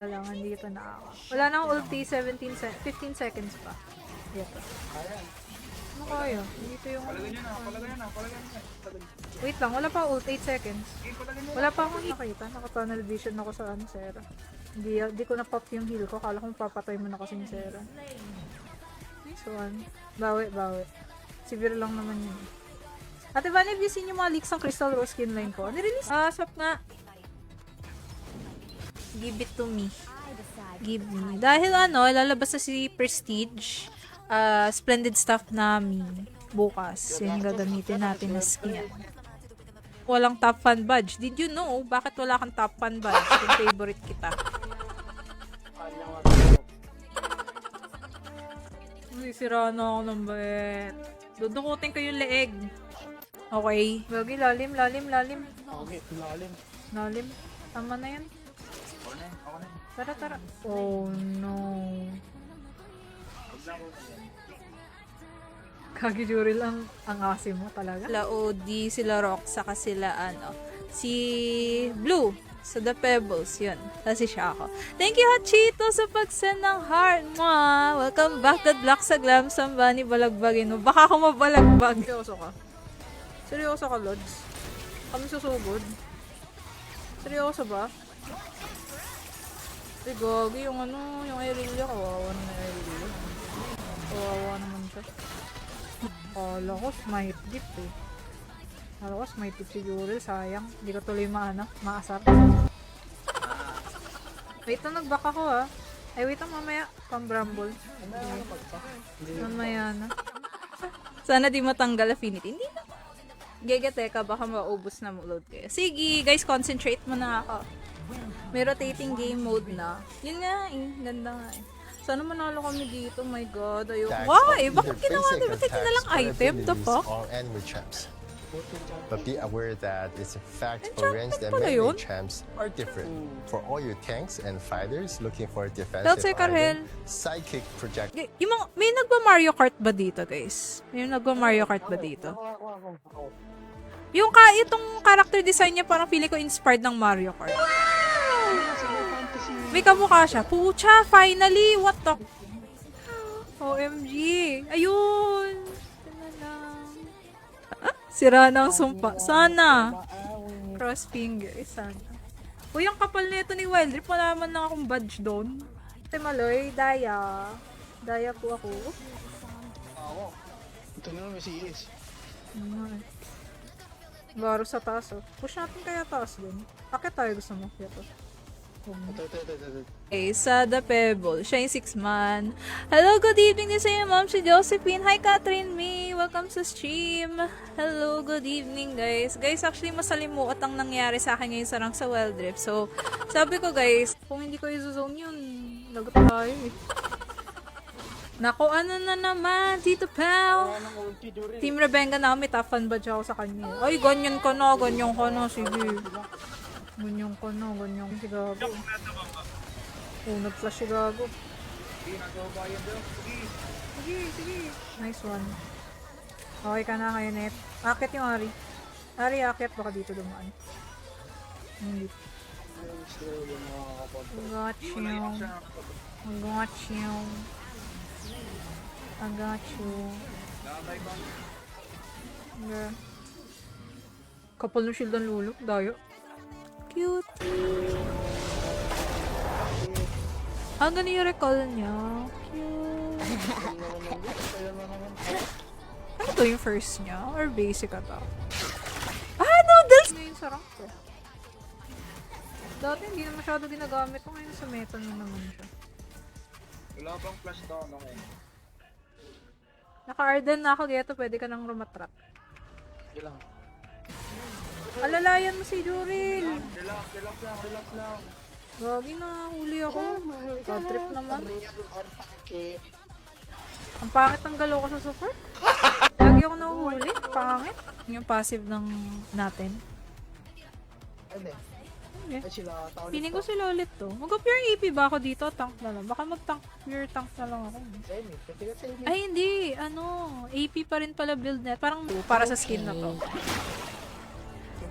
Kailangan dito na ako. Wala na akong ulti, 15 seconds pa. Dito. Ano kaya? Dito yung... Wait lang, wala pa ult, 8 seconds. Wala pa akong nakita. Naka-tunnel vision ako sa Sarah. Hindi ko na-pop yung heal ko. Kala kong papatay mo na kasi yung Sarah. Nice one. Bawi. Severe lang naman yun. Ate Van, have you seen yung mga leaks ng Crystal Rose skin line ko? Nirelease? Swap nga. Give it to me. Give me. Dahil lalabas na si Prestige. Splendid stuff namin. Bukas. Yung gagamitin natin na skin. Walang top fan badge. Did you know? Bakit wala kang top fan badge? Yung favorite kita. Sira na ako ng bet. Dudukutin ko yung leeg. Okay. Gagi, lalim. Okay, lalim. Lalim. Tama na yan. Tara. Oh no. Kagi Juril ang asim mo talaga. Sila OD, sila Rock, saka sila si Blue. So the Pebbles, yun. Kasi siya ako. Thank you, Hachito, sa pag-send ng heart mo. Welcome back, God Black sa Glam Sambani, balagbagin mo. Baka ako mabalagbag. Seryoso ka, Lods? Kami susugod? Seryoso ba? Ay, gagi, yung Irelia, kawawa naman yung Irelia. Kawawa naman siya. Kala ko, smite dip eh. Kala ko, smite dip si Jurel, sayang. Hindi ko tuloy maasar. Wait lang, nag-back ako ah. Ay, wait lang, mamaya. Pang-bramble. Mamaya na. Sana di matanggal affinity. Hindi na. Gege, teka, baka maubos na load kayo. Sige, guys, concentrate muna ako. May rotating game mode na. Yun nga eh, ganda nga eh. Sana manalo kami dito, my god, ayoko. Why? Bakit ginawa nila? Bakit na lang item? The fuck? But be aware that it's a fact for ranged and melee champs are different. For all your tanks and fighters looking for a defensive item, Psychic Project... May nagba-Mario Kart ba dito, guys? May nagba-Mario Kart ba dito? Itong character design niya parang feeling ko inspired ng Mario Kart. May kamukha siya. Pucha, finally! What the... OMG! Ayun! Sira na ang sumpa. Sana! Cross finger. Sana. Uy, ang kapal nito ni Wildrip. Wala man lang akong badge doon. Ate Maloy, Daya. Daya po ako. Ako. Ito na may CS. Baro sa taas oh. Push natin kaya taas doon. Bakit tayo gusto mo? Ito. Ito. Okay, sa The Pebble. Siya yung 6-man. Hello, good evening din sa iyo, ma'am. Si Josephine. Hi, Catherine May. Welcome sa stream. Hello, good evening, guys. Guys, actually, masalimuot ang nangyari sa akin ngayon sa rank sa Wildrift. So, sabi ko, guys, kung hindi ko i-zone yun, lagot tayo eh. Nako, ano na naman, Tito Pal. Team Rebenga na may top fan badge ako sa kanya. Ay, ganyan ka na, sige. Ganyan ka na, si Gago. Oh, nag-flash si Gago. Sige. Nice one. Okay ka na kayo, Net. Akit yung Ari. Ari, akit. Baka dito dumaan. Hindi. I got you. Yeah. Kapal ng shield ang lulo. Dayo. Cute. Ganun yung recall niya. Cute. Ano to yung first niya? Or basic ata? Noodles! Ngayon sa rank ko. Dati hindi na masyado ginagamit ko. Ngayon sa meta na naman siya. Wala bang flash down ako? Naka-Arden na ako, Geto. Pwede ka nang rumatrap. Ilang. Alalayan mo si Juril. Relax lang. Gagi na, huli ako. Bad trip naman. Ang pangit ng galaw ko sa support. Lagi ako nahuhuli. Pangit. Yung passive ng natin. Ano Okay. Ay sila, Piling ko sila ulit to. Mag-pure AP ba ako dito? Tank na lang. Baka mag-tank, pure tank na lang ako. Ay, hindi. AP pa rin pala build net. Parang para sa skin na to.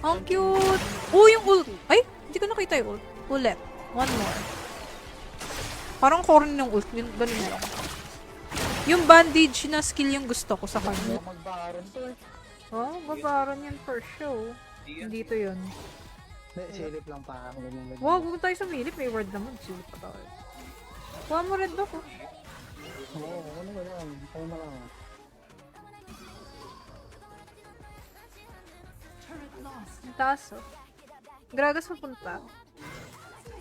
Ang cute! Oh, yung ult! Ay, hindi ko nakita yung ult. Ulit. One more. Parang corny ng ult. Yun, ganun lang. Yung bandage na skill yung gusto ko sa kanya. Magbaron to eh. Oh, babaran yan for show. Hindi to yun. Hindi, silip lang pa. Wow, huwag tayo sumilip. May word naman. Silip pa tayo. Kuha mo red dog, oh. Oo, ano ba yan? Tayo na lang. Ang taas, oh. Gragas papunta.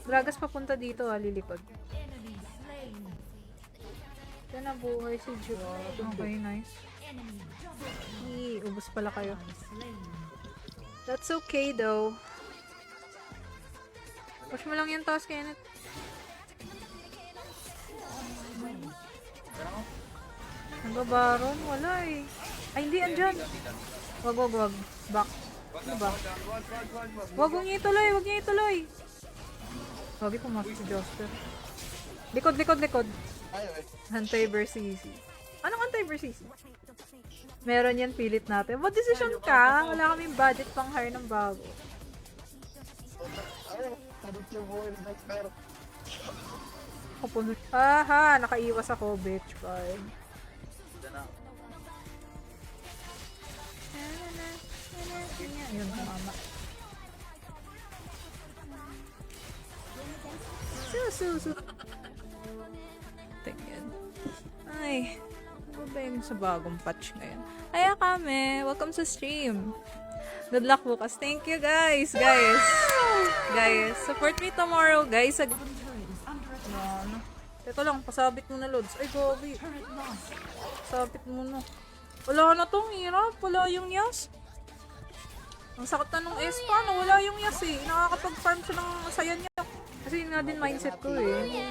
Gragas papunta dito, lilikod. Ito na buhay si Ju. Okay, nice. Ubus pala kayo. That's okay, though. Push mo lang yung taas, Kenneth. Nagbabaron? Wala eh. Ay, hindi, andyan. Wag. Back. Ano ba? Wag niyo ituloy. Wag pumasok si Joster. Likod. Ayaw eh. Anti-Versisi. Anong anti-Versisi? Meron yan, pilit natin. What decision ka? Wala kaming budget pang hire ng bago. Ayaw, tabit yung buhay ng pero. Aha, nakaiwas ako, bitch. Bye. Ayun, tumama. Su. Tingin. Ay, ano ba yung sa bagong patch ngayon? Ay, Akame, welcome sa stream. Good luck bukas. Thank you, guys. Guys, support me tomorrow, guys. Ano? Teka lang, pasabit mo na, Lods. Ay, gobi. Pasabit mo na. Wala na tong hirap. Wala yung yas. Ang sakit na nung Espa, no? Wala yung yas eh. Nakakapag-farm siya ng saya niya. Kasi yun nga din mindset ko eh.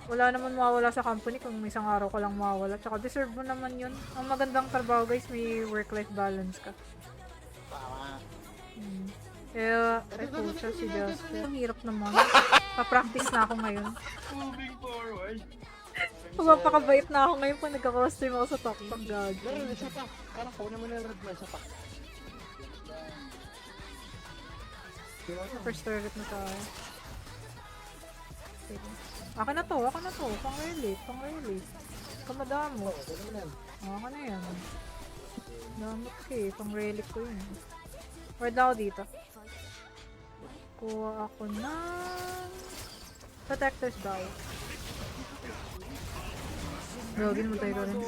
Wala naman mawawala sa company kung may isang araw ka lang mawawala. Tsaka deserve mo naman yun. Ang magandang trabaho, guys, may work-life balance ka. Kaya, ay po siya si Jasper. Ang hirap naman. Pa-practice na ako ngayon. Moving forward. Magpapakabait na ako ngayon pag nagka-cross-stream ako sa TokTok, God. Meron, isa pa. Parang kunin mo na yung red na isa pa. First target na tayo. Akin na to. Pang-relief. Kamadamo. Akin na yan. Damot ka eh. Pang-relief ko yun. Word ako dito. Kuha ako ng protector's bow. Gawin mo tayo rin.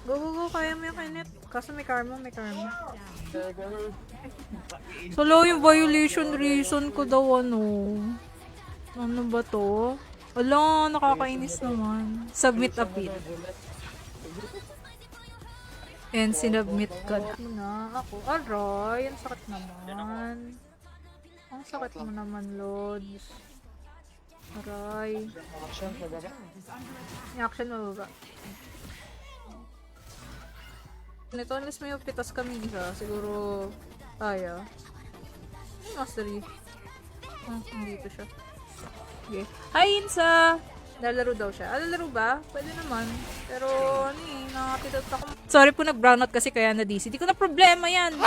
Go. Kaya mo yung Kenneth. Kaso may karma. So low yung violation reason ko daw Ano ba to? Wala, nakakainis naman. Submit appeal. And sinubmit ka na ako. Aray, ang sakit naman. Ang sakit mo naman, Lods. Aray. Yung action mababa. Nito, unless may upitas kami isa, siguro kaya. Mastery. Nandito siya. Okay. Hi, Insa! Lalaro daw siya. Lalaro ba? Pwede naman. Pero, nakakatidot ako. Sorry po, nag-brownout kasi kaya na-DC. Di ko na problema yan.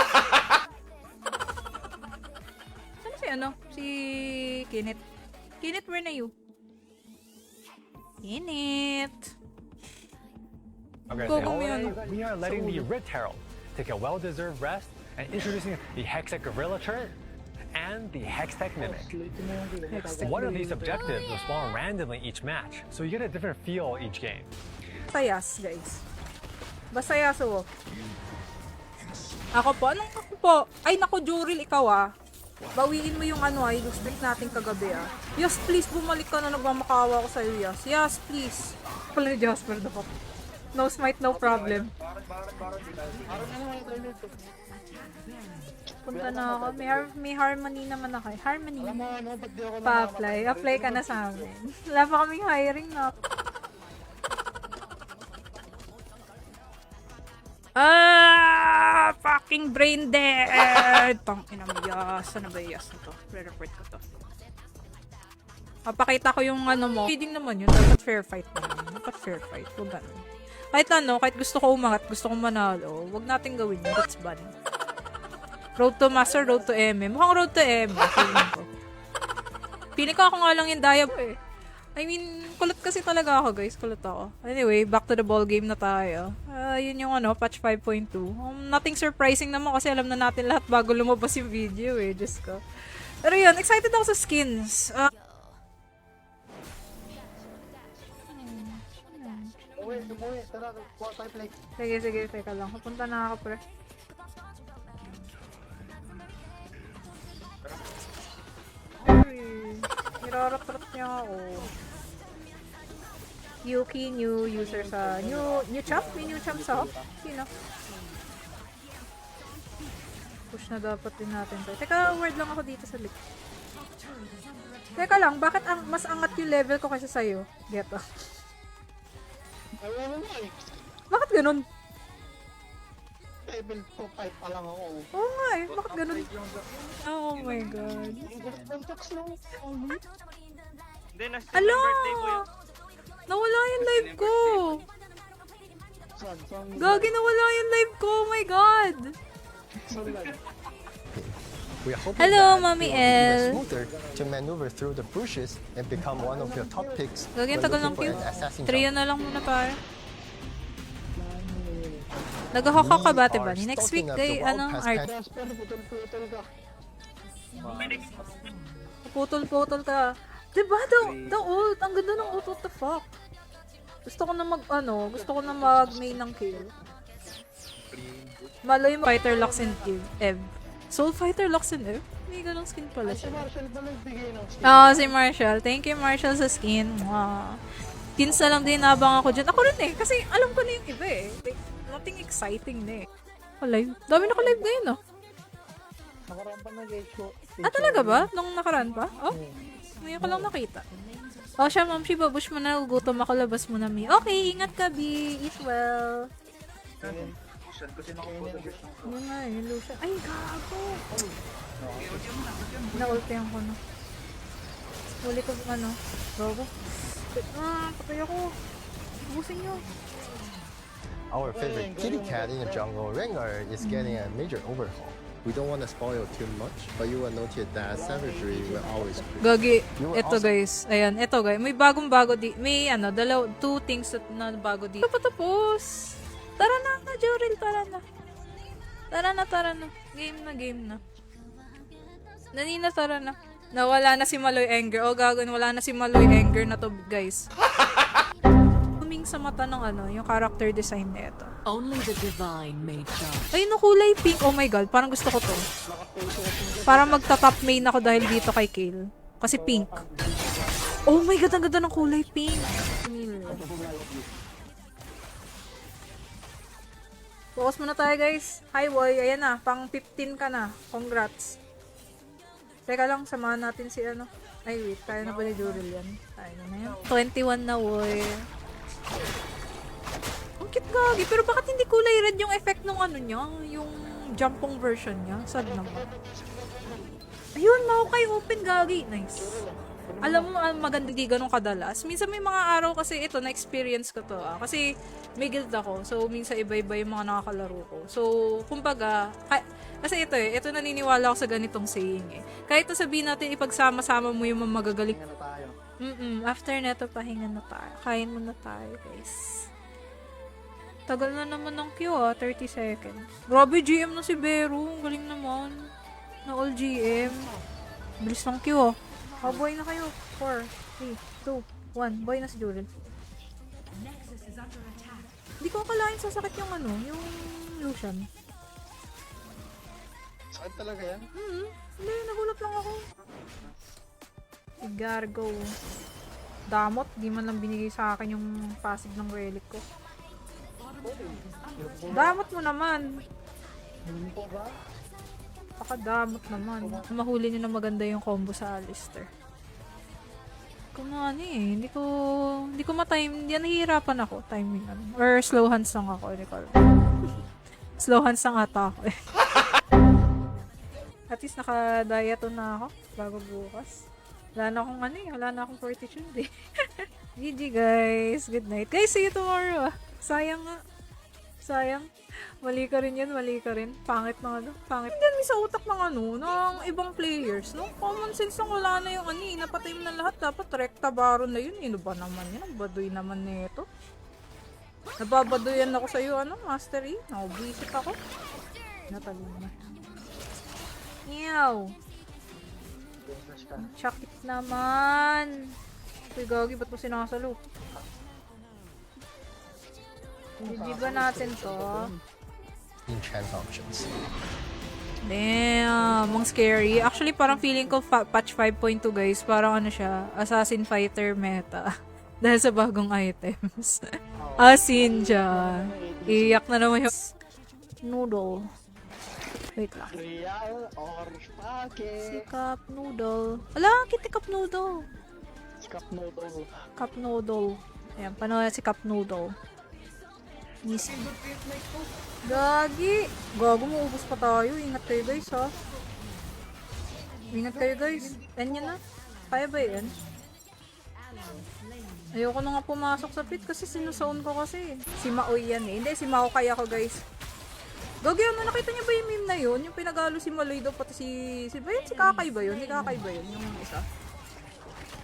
Ano si Kenneth? Kenneth, where na you? Kenneth! Okay, we are letting the Rift Herald take a well-deserved rest and introducing the Hextech Gorilla turret and the Hextech Mimic. One of these objectives will spawn randomly each match, so you get a different feel each game. Sayas, guys. Basta yaso. Ako po? Anong ako po? Ay, naku, Juril, ikaw Bawiin mo yung yung streak natin kagabi Yes, please, bumalik ka na, nagmamakawa ako sa'yo, Yes. Yes, please. Pala ni Jasper na No smite, no problem. Punta na ako. May harmony naman ako. Harmony. Pa-apply. Apply ka na sa amin. Wala pa kaming hiring na. Fucking brain dead! Tangina mo, Yas. Ano ba yung Yas na to? Re-report ko to. Papakita ko yung mo. Feeding naman yun. Dapat fair fight naman. Dapat fair fight. Huwag ganun. Kahit gusto ko umangat, gusto ko manalo, wag natin gawin yun. That's bad. Road to Master, Road to MM. Mukhang Road to MM. Feeling ko ako nga lang yung Diab I mean, kulat kasi talaga ako, guys. Kulat ako. Anyway, back to the ball game na tayo. Yun yung patch 5.2. Nothing surprising naman kasi alam na natin lahat bago lumabas yung video eh. Diyos ko. Pero yun, excited ako sa skins. Umuwi. Tara, kuha tayo play. Sige. Teka lang. Pupunta na ako, pre. Uy, nirarot-rot niya ako. Yuki, new user sa... New champ? May new champ sa Sino? Push na dapat din natin to. Teka, word lang ako dito sa link. Teka lang, bakit mas angat yung level ko kaysa sa'yo? Geto. Ayaw mo eh. Bakit ganun? Level 2-5 pa lang ako. Oo nga eh, bakit ganun? Oh my god. Hindi, nasa Ala! birthday ko yun. Nawala yung live ko! Saan? Gagi, nawala yung live ko! Oh my god! We are hoping Hello, that Mommy it will be El. smoother to maneuver through the bushes and become one of your top picks Gagi, when tagal ng looking for queue. an assassin Trio jump. na lang muna para. Nag-hawk ka ba, diba? Next week, day, art. Putol ka. Putol ka. Diba, the ult. Ang ganda ng ult, what the fuck? Gusto ko na mag-main ng kill. Maloy mo, Fighter Lux and Ev. Soul Fighter Lux and Ev? May ganong skin pala Si siya. Marshall ba nagbigay ng skin? Si Marshall. Thank you, Marshall, sa skin. Skins na lang din nabang ako dyan. Ako rin eh, kasi alam ko na yung iba eh. Like, nothing exciting na eh. Live. Dami naka-live ngayon ah. Nakaraan pa nag-gate ko. Talaga ba? Nung nakaraan pa? Oh, ngayon ko lang nakita. Siya, ma'am, si babush mo na. Gutom ako, labas mo na, Mi. Okay, ingat ka, B. Eat well. Yun nga, yung Lucian. Ay, gago. Na-ultihan ko na. Huli ko, gago. Patay ako. Ubusin nyo. Our favorite kitty cat in the jungle, Rengar, is getting a major overhaul. We don't want to spoil too much, but you will notice that savagery will always be. Gagi, You were eto awesome. guys. Ayan, eto guys. May bagong-bago di. May two things na bago di. Patapos. Tara na, Joril, tara na. Tara na. Game na. Nanina, tara na. Nawala na si Maloy Anger. Gagawin, wala na si Maloy Anger na to, guys. Huming sa mata ng yung character design nito. Only the divine may judge. Ay, no, kulay pink. Oh my god, parang gusto ko to. Para magta-top main ako dahil dito kay Kale. Kasi pink. Oh my god, ang ganda ng kulay pink. Focus muna tayo, guys. Hi, boy. Ayan na, pang 15 ka na. Congrats. Teka lang, samahan natin si Ay, wait. Kaya na ba ni Jurel yan? Kaya na yan. 21 na, boy. Ang cute, gagi. Pero bakit hindi kulay red yung effect ng niya? Yung jumpong version niya? Sad naman. Ayun, Maokai open, gagi. Nice. Alam mo, maganda di ganun kadalas. Minsan may mga araw kasi ito, na-experience ko to. Kasi may guild ako. So, minsan iba-iba yung mga nakakalaro ko. So, kumbaga, kasi ito naniniwala ako sa ganitong saying eh. Kahit sabihin natin, ipagsama-sama mo yung mga magagaling. After neto, pahinga na tayo. Kain muna tayo, guys. Tagal na naman ng queue 30 seconds. Grabe, GM na si Beru. Ang galing naman. Na all GM. Bilis ng queue boy na kayo. 4, 3, 2, 1. Boy na si Jurel. Hindi ko akalain sasakit yung yung Lucian. Sakit talaga yan? Hindi, nagulat lang ako. Gargo. Damot, di man lang binigay sa akin yung passive ng relic ko. Damot mo naman. Pakadamot naman. Mahuli niyo na maganda yung combo sa Alistair. Kung hindi ko ma-time, hindi nahihirapan ako timing or slow hands lang ako, hindi ko alam. Slow hands lang ata ako eh. At least naka-diet na ako bago bukas. Wala na akong fortitude eh. GG guys, good night. Guys, see you tomorrow. Sayang nga. Sayang. Mali ka rin yan, mali ka rin. Pangit na ano, pangit. Hindi may sa utak ng ano, ng ibang players, no? Common sense lang, wala na yung ano, napatay mo na lahat. Dapat rekta baron na yun. Ano ba naman yan? Ang baduy naman nito. Nababaduyan ako sa'yo, ano, Master E. Nakabwisit ako. Natalo na. Meow. Chakit naman. Uy, gagi, ba't mo sinasalo? Hindi ba natin to? Enchant options. Damn, ang scary. Actually, parang feeling ko patch 5.2 guys, parang ano siya, Assassin Fighter meta. Dahil sa bagong items. Asin dyan. Iyak na naman yung noodle. Wait lang. Real or spake? Si Cup Noodle. Ala, kitty Cup Noodle. Cup noodle. Cup Noodle. Ayan, panood si Cup Noodle. Easy. Gagi! Gago, maubos pa tayo. Ingat kayo guys, ha? Ingat kayo guys. Yan na. Kaya ba yan? Ayoko na nga pumasok sa pit kasi sinusaon ko kasi. Si Maoy yan eh. Hindi, si Mao kaya ko guys. Gagi, ano, nakita niyo ba yung meme na yun? Yung pinagalo si Maloy daw pati si ba yun? Si Kakay ba yun? Si Kakay ba yun? Yung isa.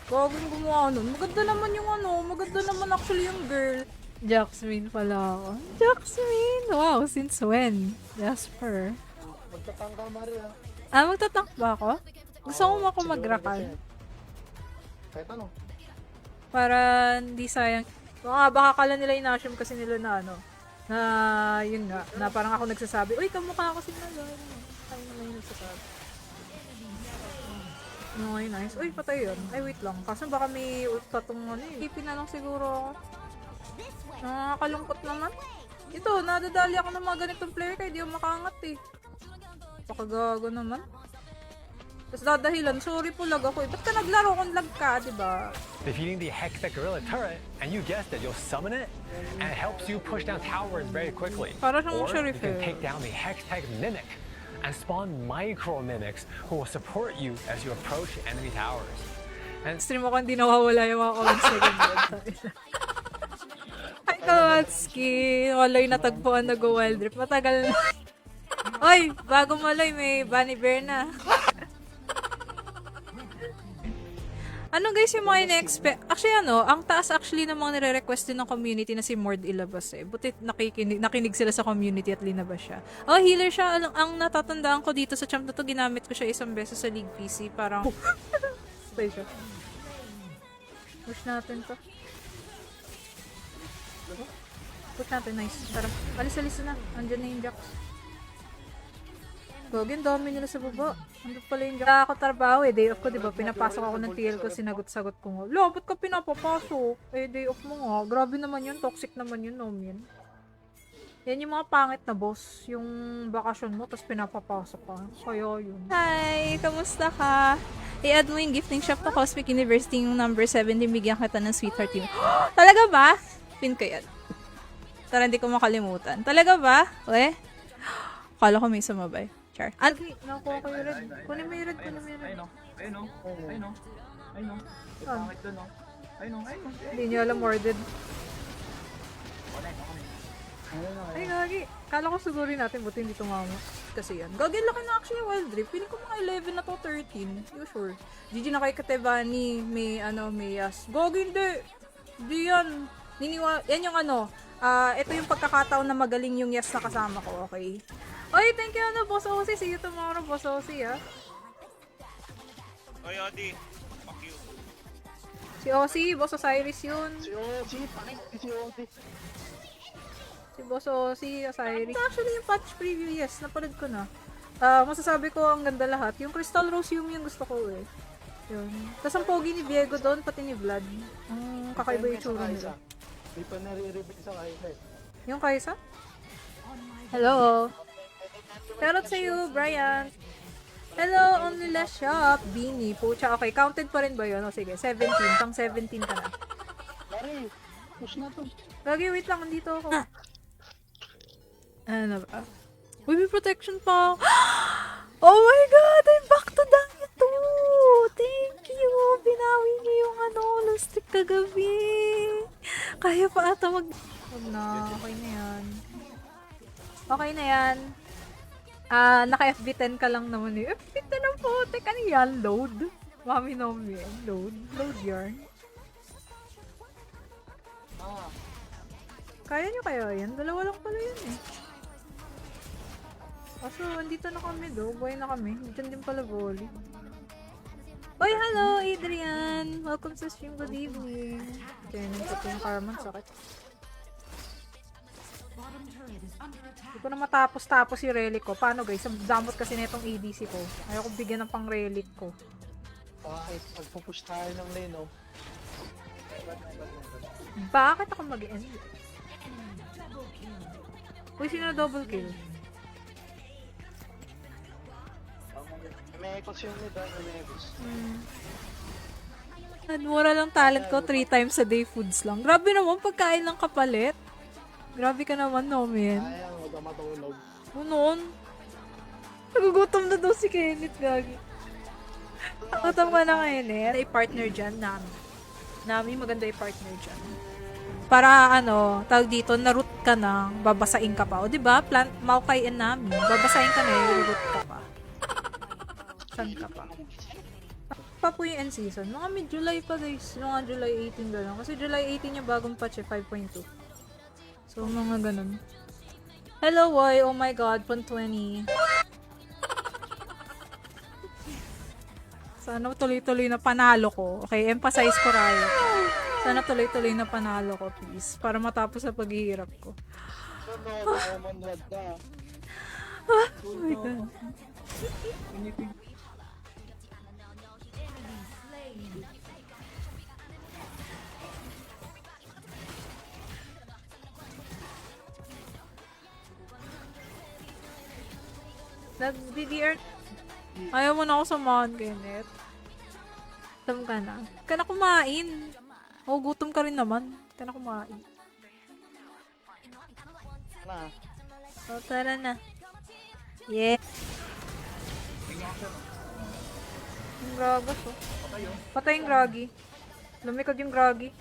Gago yung gumawa nun. Maganda naman yung ano. Maganda naman actually yung girl. Jaxmin pala ako. Jaxmin! Wow, since when? Jasper. Magtatang ka, Maria. Ah, magtatank ba ako? Gusto ko ako mag-rakal. Kahit ano. Para hindi sayang. Baka kala nila inassume kasi nila na ano. Na, yun nga. Na parang ako nagsasabi, uy, kamukha ako si Maloy. Tayo naman yung nagsasabi. Okay, nice. Uy, patay yun. Ay, wait lang. Kaso baka may ult pa tong ano eh. Ipin na lang siguro ako. Nakakalungkot naman. Ito, nadadali ako ng mga ganitong player kaya di ako makangat eh. Pakagago naman. Tapos dadahilan, sorry po lag ako eh. Ba't ka naglaro kung lag ka, diba? Defeating the Hextech Gorilla turret, and you guessed it, you'll summon it, and it helps you push down towers very quickly. Para siyang Or Sheriff you can eh. take down the Hextech Mimic, and spawn micro mimics who will support you as you approach enemy towers. And Stream ako hindi nawawala yung mga comments na ganyan. Hi, Kawatski! Waloy natagpuan na go wild trip. Matagal na. Oy! Bago maloy, may bunny bear na. Ano guys yung mga ina-expect? Actually ano, ang taas actually ng mga nire-request din ng community na si Mord ilabas eh. Buti nakinig sila sa community at linabas siya. Oh, healer siya. Ang natatandaan ko dito sa champ na to, ginamit ko siya isang beses sa League PC. Parang... Stay siya. Push natin to. Push natin, nice. Tara, alis-alis na. Andyan na yung Jax. Gogi, ang dami nila sa baba. Andun pala yung Jax. Ako trabaho eh, day off ko, diba? Pinapasok ako ng TL ko, sinagot-sagot ko nga. Lo, ba't ka pinapapasok? Eh, day off mo nga. Grabe naman yun, toxic naman yun, Nomin. Yan yung mga pangit na boss. Yung bakasyon mo, tapos pinapapasok ka. Kaya yun. Hi! Kamusta ka? I-add mo yung gifting shop to Cosmic University yung number 17. Bigyan kita ng sweetheart team. Talaga ba? Pin ko yan. Tara, hindi ko makalimutan. Talaga ba? We? Kala ko may sumabay. Char. Nakuha ko yung red. Kunin mo yung red. Kunin mo yung red. Ayun o. Ayun o. Ayun o. Pangit dun o. Ayun o. Ayun o. Hindi nyo alam worded. Ay, gagi. Kala ko sugurin natin, buti hindi tumama. Kasi yan. Gagi, laki na actually wild rift. Piling ko mga 11 na to, 13. You sure? GG na kay Katevani, may Yas. Gagi, hindi. Hindi yan. Yan yung ano. Ito yung pagkakataon na magaling yung Yas na kasama ko, okay? Oy, thank you, Boss Osi. See you tomorrow, Boss Osi, Oy, Odi. Fuck you. Si Osi, Boss Osiris yun. Si Ozzy, pakit si Ozzy. Si Boss Osi, Osiris. Actually, yung patch preview, yes, napanood ko na. Masasabi ko ang ganda lahat. Yung Crystal Rose yung gusto ko eh. Yun. Tapos ang pogi ni Diego doon, pati ni Vlad. Kakaiba yung tsura nila. Di pa nare-reveal sa Kaisa eh. Yung Kaisa? Hello! Shoutout sa'yo, Brian! Hello, Only Less Shop! Beanie, pucha. Okay, counted pa rin ba yun? O sige, 17. Pang 17 ka na. Mari, push na to. Lagi, wait lang. Andito ako. Ano ba? Uy, may protection pa. Oh my God! I'm back to Dami 2! Thank you! Binawi niyo yung lustik kagabi. Kaya pa ata Wag na. Okay na yan. Okay na yan. Naka-FB10 ka lang naman eh. FB10 ang putik. Ano yan? Load? Mami Nomi. Load. Load yarn. Kaya nyo kaya yan? Dalawa lang pala yun eh. Kaso, andito na kami do. Buhay na kami. Diyan din pala volley. Oy, hello Adrian! Welcome sa stream. Good evening. Kaya nandito yung karman. Sakit. Hindi ko na matapos-tapos si relic ko. Paano guys? Ang damot kasi na itong ADC ko. Ayaw ko bigyan ng pang relic ko. Bakit? Pagpupush tayo ng lane, oh. Bakit ako mag-end? Uy, sino double kill? May echoes yung mid, may echoes. Mura lang talent ko, 3 times a day foods lang. Grabe naman, pagkain ng kapalit. Grabe ka naman, no, man. Sayang, huwag ka matulog. Noon. Nagugutom na daw si Kenneth, gagi. Nagugutom ka na ngayon eh. I-partner dyan, Nami. Nami, maganda i-partner dyan. Para ano, tawag dito, na-root ka na, babasain ka pa. O diba, plant, Maokai and Nami. Babasain ka na, root ka pa. Saan ka pa? Pa po yung end season. Mga mid-July pa guys. Mga July 18 gano'n. Kasi July 18 yung bagong patch eh, 5.2. So, mga ganun. Hello, Woy. Oh my God, pang 20. Sana tuloy-tuloy na panalo ko. Okay, emphasize ko Raya. Sana tuloy-tuloy na panalo ko, please. Para matapos sa paghihirap ko. Oh my God. Nag-DDR. Ayaw mo na ako samahan, Kenneth. Gutom ka na. Ka na kumain. Oo, gutom ka rin naman. Ka na kumain. O, tara na. Yeah. Yung Gragas, oh. Patay yung Groggy. Lumikod yung Groggy.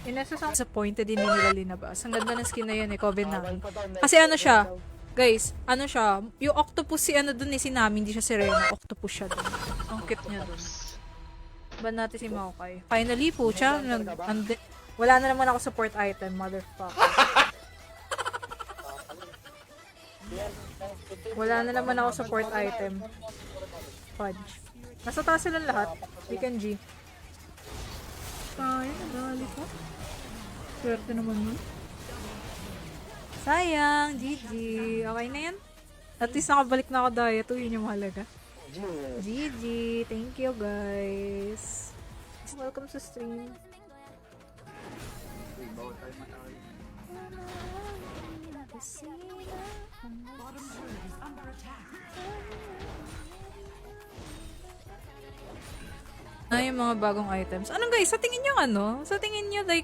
Disappointed din nila linabas. Ang ganda ng skin na yun eh, Coven namin. Kasi ano siya, guys, ano siya, yung octopus si ano dun eh, si Nami, hindi siya si Rena, octopus siya dun. Ang cute niya dun. Ban natin si Maokai. Finally po siya, wala na naman ako support item, motherfucker. Wala na naman ako support item. Fudge. Nasa taas silang lahat. We can G. Kaya, nagali ko. Swerte naman nun. Sayang, GG. Okay na yan. At least nakabalik na ako diet. Yun yung mahalaga. GG. Thank you, guys. Welcome sa stream. Yung mga bagong items. Anong guys, sa tingin nyo ano? Sa tingin nyo like,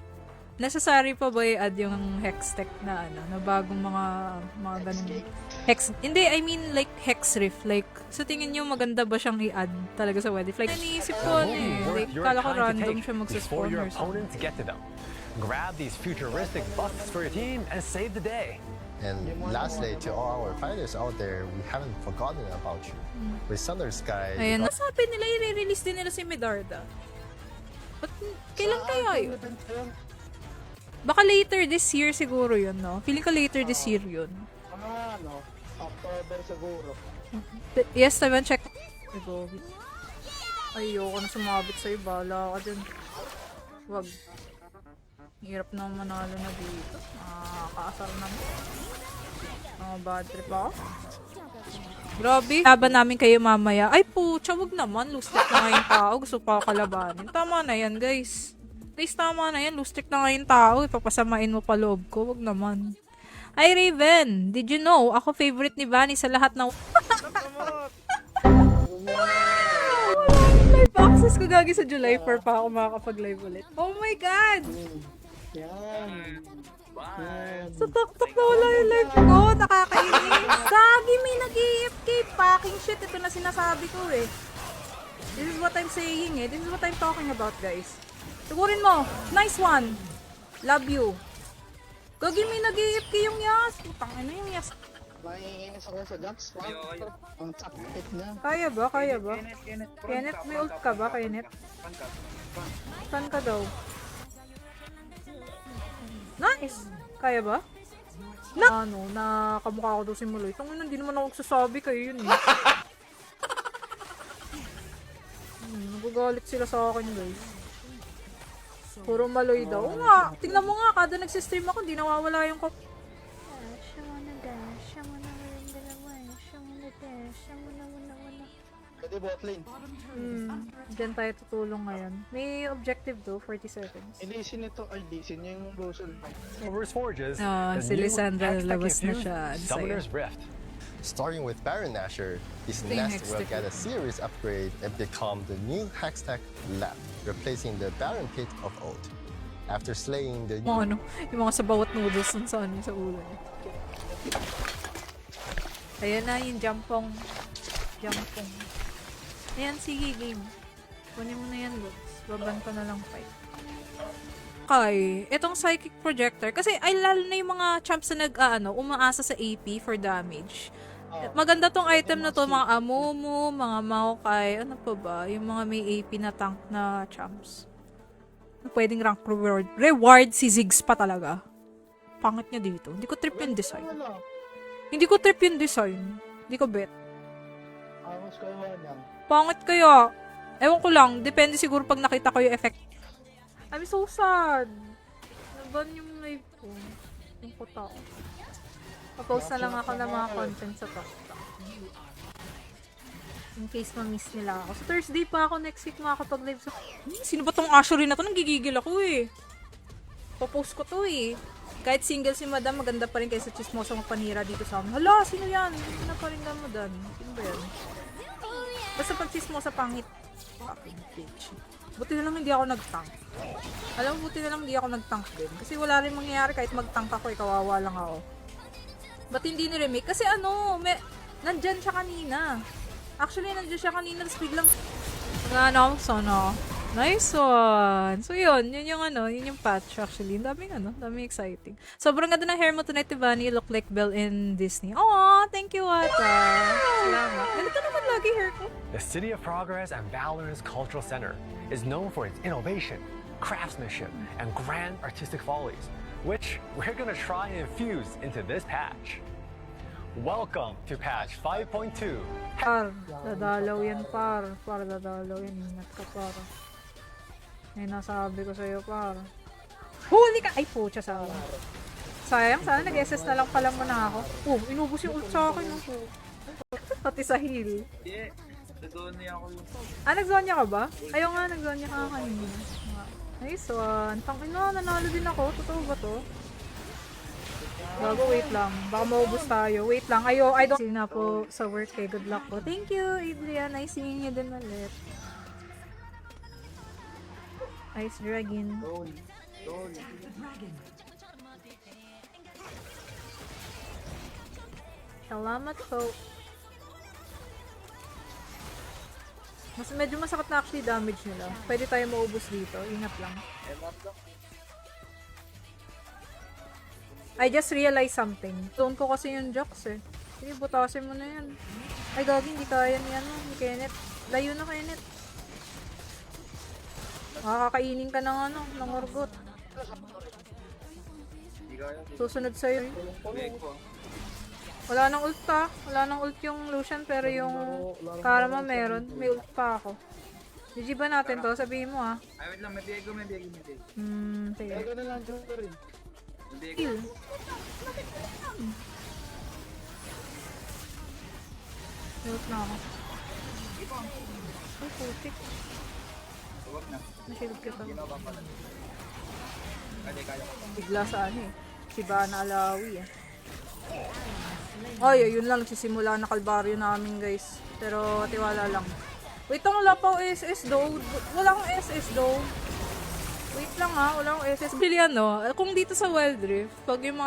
necessary pa ba i-add yung hex tech na ano, na bagong mga ganun? Hex, hindi, I mean like hex riff. Like, sa tingin nyo maganda ba siyang i-add talaga sa Wedif? Like, naisip ko like, kala ko random siya magsa-spawn or something. Grab these futuristic buffs for your team and save the day. And lastly, to all our fighters out there, we haven't forgotten about you. With Thunder Sky, Ayan, nasabi nila, i-release din nila si Medarda. But, kailan kaya yun? Baka later this year siguro yun, no? Feeling ko later this year yun. Ano? October siguro. Yes, naman, check. Ayoko na sumabit sa'yo, bala ka dyan. Wag. Hirap na manalo na dito. Nakakaasar naman. Mga bad trip ako. Grabe. Laban namin kayo mamaya. Ay pucha, wag naman. Lose streak na ngayon tao. Gusto pa ako kalabanin. Tama na yan, guys. Guys, tama na yan. Lose streak na ngayon tao. Ipapasamain mo pa loob ko. Wag naman. Ay, Raven. Did you know? Ako favorite ni Vanny sa lahat ng... Live access ko gagi sa July 4 pa ako makakapag-live ulit. Oh my God! Yan. Sa tok-tok na wala yung live ko. Nakakainis. Gagi, may nag-AFK. Fucking shit. Ito na sinasabi ko eh. This is what I'm saying eh. This is what I'm talking about, guys. Sigurin mo. Nice one. Love you. Gagi, may nag-iip yung Yas. Putang ina yung Yas. Maiinis ako sa Jax. Ang sakit na. Kaya ba? Kaya ba? Kenneth, may ult ka ba, Kenneth? Saan ka daw? Nice! Kaya ba? Ano, nakamukha ko daw si Muloy. Itong hindi naman ako magsasabi kayo yun eh. Nagagalit sila sa akin guys. Puro Maloy daw. Oo nga, tingnan mo nga, kada nagsistream ako, hindi nawawala yung Pwede bot lane. Diyan tayo tutulong ngayon. May objective though, 40 seconds. Ilisin ito. Ay, lisin niya yung Rosal. Silver's Forges, Si the new Lysandra Hextech labas na infused siya. Summoner's Rift. Starting with Baron Nashor, his Ito yung nest will Hextech. get a serious upgrade and become the new Hextech Lab, replacing the Baron Pit of old. After slaying the new Yung mga sa bawat noodles nun sa ulo niya. Ayan na yung jumpong. Ayan, sige, game. Kunin mo na yan, Lods. Baban pa na lang fight. Okay, itong Psychic Projector, kasi ay lalo na yung mga champs na umaasa sa AP for damage. Maganda tong item na to, mga Amumu, mga Maokai, ano pa ba, yung mga may AP na tank na champs. Pwedeng rank reward si Ziggs pa talaga. Pangit niya dito. Hindi ko trip yung design. Hindi ko bet. Amos kayo yan. Pangit kaya. Ewan ko lang. Depende siguro pag nakita ko yung effect. I'm so sad. Naban yung live ko. Yung kuta ko. Papost na lang ako ng mga content sa TikTok. In case ma-miss nila ako. So Thursday pa ako next week makakapag-live sa... Sino ba tong Ashery na to? Nanggigigil ako eh. Papost ko to eh. Kahit single si Madam, maganda pa rin kaysa chismosang panira dito sa amin. Hala, sino yan? Hindi na pa rin na Madam. Sino ba yan? Basta pag chismosa pangit. Fucking bitch. Buti na lang hindi ako nag-tank. Alam mo, buti na lang hindi ako nag-tank din. Kasi wala rin mangyayari kahit mag-tank ako, kawawa lang ako. Ba't hindi ni-remake? Kasi nandyan siya kanina. Actually, nandyan siya kanina, tapos biglang nice one. So yun yung patch actually. Daming exciting. Sobrang ganda ng hair mo tonight, Ivani. You look like Belle in Disney. Aw, thank you, Ata. Salamat. Ganito naman lagi hair ko. The City of Progress and Valorant's cultural center is known for its innovation, craftsmanship, and grand artistic follies, which we're gonna try and infuse into this patch. Welcome to patch 5.2. Dadalaw yan, par. Dadalaw yan. Ingat ka, par. May nasabi ko sa'yo, par. Huli ka! Ay, pucha sa akin. Sayang, sana nag-SS na lang pala muna ako. Inubos yung ult sa akin. Pati sa heal. Yeah, nag-zonya ako yung... Nag-zonya ka ba? Ayaw nga, nag-zonya ka kanina. Nice one. Tangina, nanalo din ako. Totoo ba to? Gago, wait lang. Baka maubos tayo. Wait lang. I don't see na po sa work eh. Good luck po. Thank you, Adrian. Nice seeing you din ulit. Ice Dragon. Salamat po. Medyo masakit na actually damage nila. Pwede tayo maubos dito. Ingat lang. I just realized something. Zone ko kasi yung Jax eh. Sige, butasin mo na yan. Ay, gagi, hindi kaya niyan mo. Ni Kenneth. Layo na, Kenneth. Makakainin ka ng orgot. Susunod sa'yo. Wala nang ult pa. Wala nang ult yung Lucian, pero yung Karma meron. May ult pa ako. GG ba natin to? Sabihin mo ah. Ay, wait lang, may Diego. Sige. Ego na lang, Joker rin. Heal. Heal na ako. Ay, putik. Nashield kita. Bigla sa si Bana Alawi eh. Ay, yun lang. Nagsisimula na kalbaryo namin guys. Pero tiwala lang. Wait lang, wala pa akong SS though. Wala akong SS though. Wait lang wala akong SS. Bili kung dito sa Wild Rift, pag yung mga